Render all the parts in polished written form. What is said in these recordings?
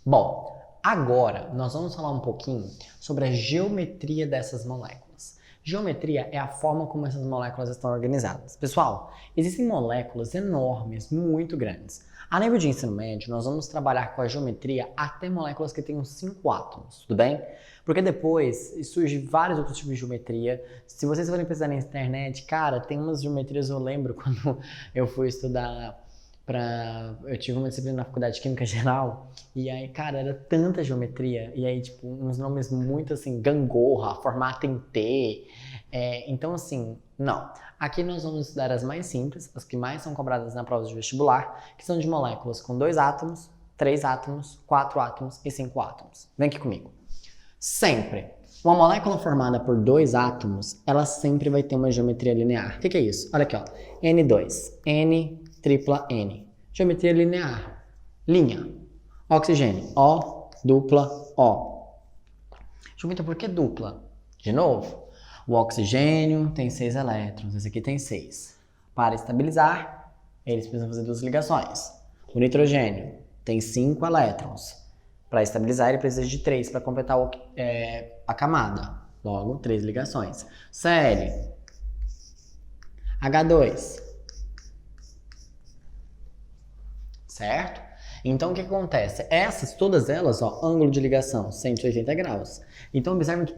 Bom, agora nós vamos falar um pouquinho sobre a geometria dessas moléculas. Geometria é a forma como essas moléculas estão organizadas. Pessoal, existem moléculas enormes, muito grandes. A nível de ensino médio, nós vamos trabalhar com a geometria até moléculas que tenham 5 átomos, tudo bem? Porque depois surgem vários outros tipos de geometria. Se vocês forem pesquisar na internet, cara, tem umas geometrias, eu lembro quando eu fui estudar eu tive uma disciplina na faculdade de Química Geral, e aí, cara, era tanta geometria, e aí, tipo, uns nomes muito assim, gangorra, formato em T, então assim, não. Aqui nós vamos estudar as mais simples, as que mais são cobradas na prova de vestibular, que são de moléculas com 2 átomos, 3 átomos, 4 átomos e 5 átomos. Vem aqui comigo. Sempre. Uma molécula formada por 2 átomos, ela sempre vai ter uma geometria linear. O que é isso? Olha aqui, ó. N2, N tripla N. Geometria linear. Linha. Oxigênio. O, dupla, O. Geometria por que dupla? De novo. O oxigênio tem 6 elétrons. Esse aqui tem 6. Para estabilizar, eles precisam fazer 2 ligações. O nitrogênio tem 5 elétrons. Para estabilizar, ele precisa de 3 para completar a camada. Logo, 3 ligações. Cl. H2. Certo? Então, o que acontece? Todas elas, ó, ângulo de ligação 180 graus. Então, observe que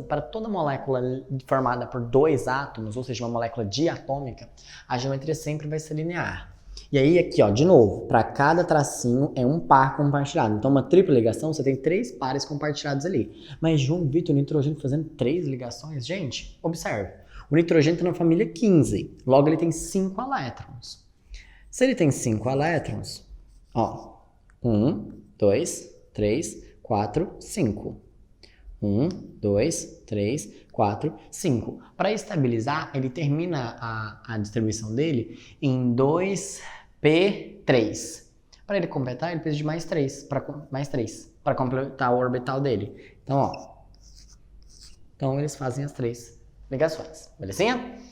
para toda molécula formada por 2 átomos, ou seja, uma molécula diatômica, a geometria sempre vai ser linear. E aí, aqui, ó, de novo, para cada tracinho é um par compartilhado. Então, uma tripla ligação, você tem 3 pares compartilhados ali. Mas, João Vitor, o nitrogênio fazendo 3 ligações? Gente, observe. O nitrogênio está na família 15. Logo, ele tem 5 elétrons. Se ele tem 5 elétrons, ó, 1, 2, 3, 4, 5. 1, 2, 3, 4, 5. Para estabilizar, ele termina a distribuição dele em 2p3. Para ele completar, ele precisa de mais 3 para completar o orbital dele. Então, ó, eles fazem as 3 ligações, belezinha?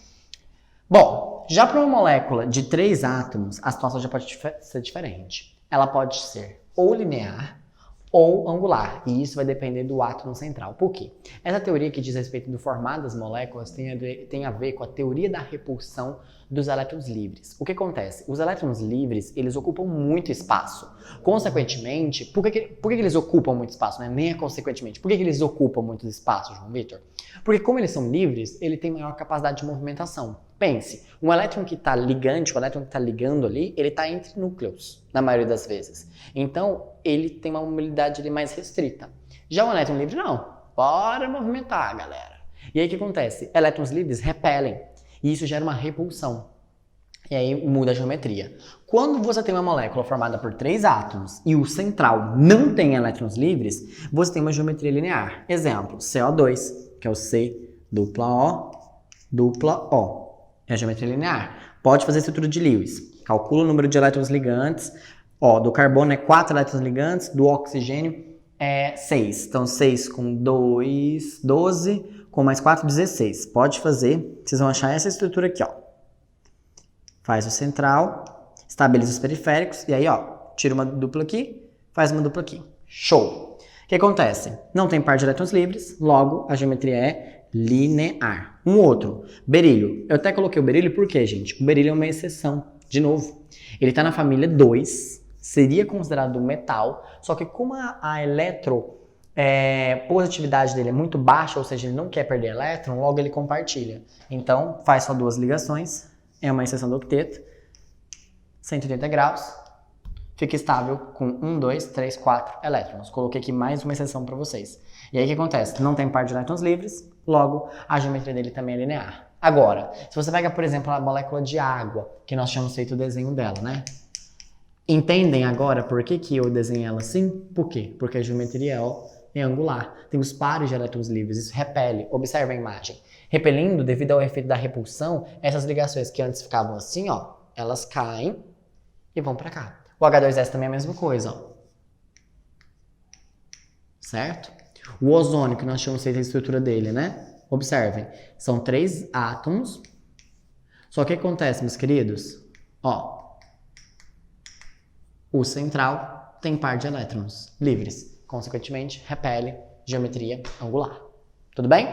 Bom, já para uma molécula de 3 átomos, a situação já pode ser diferente. Ela pode ser ou linear ou angular, e isso vai depender do átomo central. Por quê? Essa teoria que diz respeito do formar das moléculas tem a ver com a teoria da repulsão dos elétrons livres. O que acontece? Os elétrons livres, eles ocupam muito espaço. Consequentemente, por que eles ocupam muito espaço? Não é nem consequentemente. Por que eles ocupam muito espaço, João Vitor? Porque como eles são livres, ele tem maior capacidade de movimentação. Pense, um elétron que está ligante, o elétron que está ligando ali, ele está entre núcleos, na maioria das vezes. Então, ele tem uma mobilidade ali mais restrita. Já o elétron livre, não. Bora movimentar, galera. E aí, o que acontece? Elétrons livres repelem, e isso gera uma repulsão. E aí, muda a geometria. Quando você tem uma molécula formada por 3 átomos e o central não tem elétrons livres, você tem uma geometria linear. Exemplo, CO2, que é o C dupla O. É a geometria linear. Pode fazer a estrutura de Lewis. Calcula o número de elétrons ligantes. Ó, do carbono é 4 elétrons ligantes, do oxigênio é 6. Então, 6 com 2, 12, com mais 4, 16. Pode fazer. Vocês vão achar essa estrutura aqui, ó. Faz o central, estabiliza os periféricos, e aí, ó, tira uma dupla aqui, faz uma dupla aqui. Show! O que acontece? Não tem par de elétrons livres, logo a geometria é linear. Um outro, berílio. Eu até coloquei o berílio por quê, gente? O berílio é uma exceção. De novo, ele está na família 2, seria considerado metal, só que como a positividade dele é muito baixa, ou seja, ele não quer perder elétron, logo ele compartilha. Então, faz só 2 ligações, é uma exceção do octeto, 180 graus, fica estável com 1, 2, 3, 4 elétrons. Coloquei aqui mais uma exceção para vocês. E aí o que acontece? Não tem par de elétrons livres, logo a geometria dele também é linear. Agora, se você pega, por exemplo, a molécula de água, que nós tínhamos feito o desenho dela, né? Entendem agora por que eu desenhei ela assim? Por quê? Porque a geometria é angular. Tem os pares de elétrons livres, isso repele. Observe a imagem. Repelindo, devido ao efeito da repulsão, essas ligações que antes ficavam assim, ó, elas caem e vão para cá. O H2S também é a mesma coisa, ó. Certo? O ozônio, que nós tínhamos feito a estrutura dele, né? Observem, são 3 átomos. Só que o que acontece, meus queridos? Ó, o central tem par de elétrons livres. Consequentemente, repele geometria angular. Tudo bem?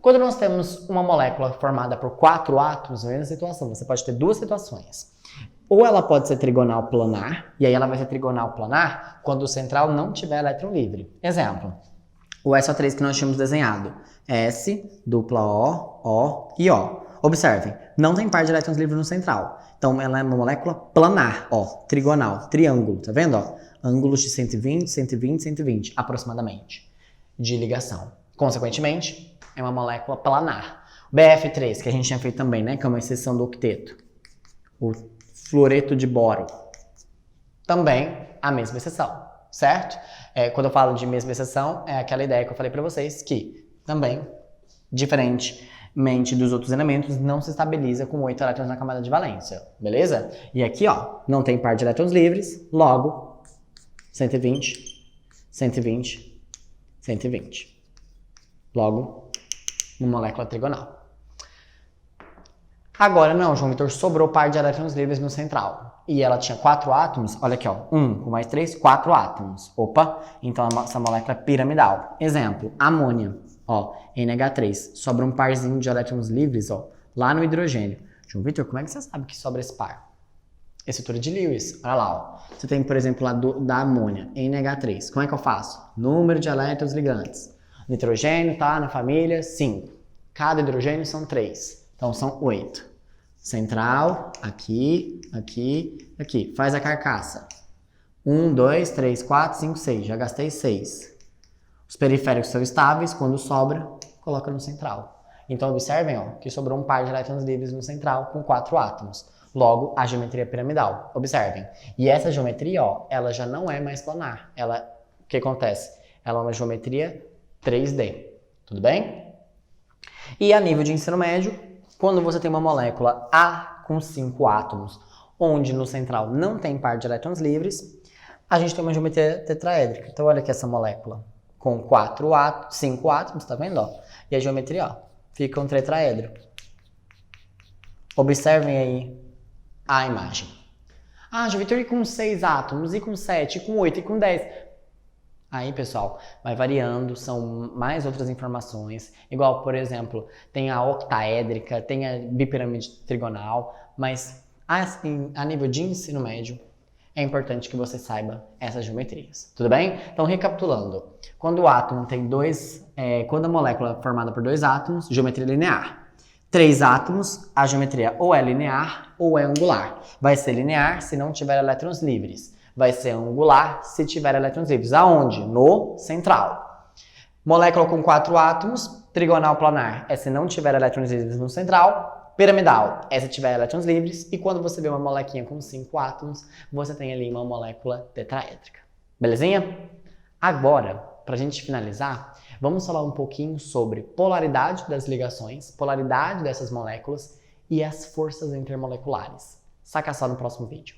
Quando nós temos uma molécula formada por 4 átomos, mesma situação, você pode ter duas situações. Ou ela pode ser trigonal planar, e aí ela vai ser trigonal planar quando o central não tiver elétron livre. Exemplo, o SO3 que nós tínhamos desenhado. S, dupla O e O. Observem, não tem par de elétrons livres no central. Então, ela é uma molécula planar, ó, trigonal, triângulo, tá vendo, ó? Ângulos de 120, 120, 120, aproximadamente, de ligação. Consequentemente, é uma molécula planar. O BF3, que a gente tinha feito também, né, que é uma exceção do octeto. O fluoreto de boro. Também a mesma exceção, certo? Quando eu falo de mesma exceção, é aquela ideia que eu falei para vocês, que também, diferentemente dos outros elementos, não se estabiliza com 8 elétrons na camada de valência, beleza? E aqui, ó, não tem par de elétrons livres, logo, 120, 120, 120. Logo, uma molécula trigonal. Agora não, João Vitor, sobrou par de elétrons livres no central. E ela tinha 4 átomos, olha aqui, ó, 1 com mais 3, 4 átomos. Opa, então essa molécula é piramidal. Exemplo, amônia, ó, NH3, sobra um parzinho de elétrons livres, ó, lá no hidrogênio. João Vitor, como é que você sabe que sobra esse par? Estrutura de Lewis, olha lá, ó. Você tem, por exemplo, lá da amônia, NH3. Como é que eu faço? Número de elétrons ligantes. Nitrogênio tá na família 5. Cada hidrogênio são 3. Então são 8. Central, aqui, aqui, aqui. Faz a carcaça. 1, 2, 3, 4, 5, 6. Já gastei 6. Os periféricos são estáveis. Quando sobra, coloca no central. Então observem, ó, que sobrou um par de elétrons livres no central com 4 átomos. Logo, a geometria piramidal. Observem. E essa geometria, ó, ela já não é mais planar. O que acontece? Ela é uma geometria 3D. Tudo bem? E a nível de ensino médio, quando você tem uma molécula A com 5 átomos, onde no central não tem par de elétrons livres, a gente tem uma geometria tetraédrica. Então, olha aqui essa molécula com 5 átomos, tá vendo? Ó? E a geometria, ó, fica um tetraedro. Observem aí a imagem. Ah, João Vitor, e com 6 átomos, e com 7, e com 8, e com 10? Aí, pessoal, vai variando, são mais outras informações. Igual, por exemplo, tem a octaédrica, tem a bipirâmide trigonal, mas assim, a nível de ensino médio, é importante que você saiba essas geometrias. Tudo bem? Então, recapitulando. Quando o átomo tem quando a molécula é formada por 2 átomos, geometria linear. 3 átomos, a geometria ou é linear ou é angular. Vai ser linear se não tiver elétrons livres. Vai ser angular se tiver elétrons livres. Aonde? No central. Molécula com 4 átomos, trigonal planar é se não tiver elétrons livres no central. Piramidal é se tiver elétrons livres. E quando você vê uma molequinha com 5 átomos, você tem ali uma molécula tetraédrica. Belezinha? Agora, para a gente finalizar, vamos falar um pouquinho sobre polaridade das ligações, polaridade dessas moléculas e as forças intermoleculares. Saca só no próximo vídeo.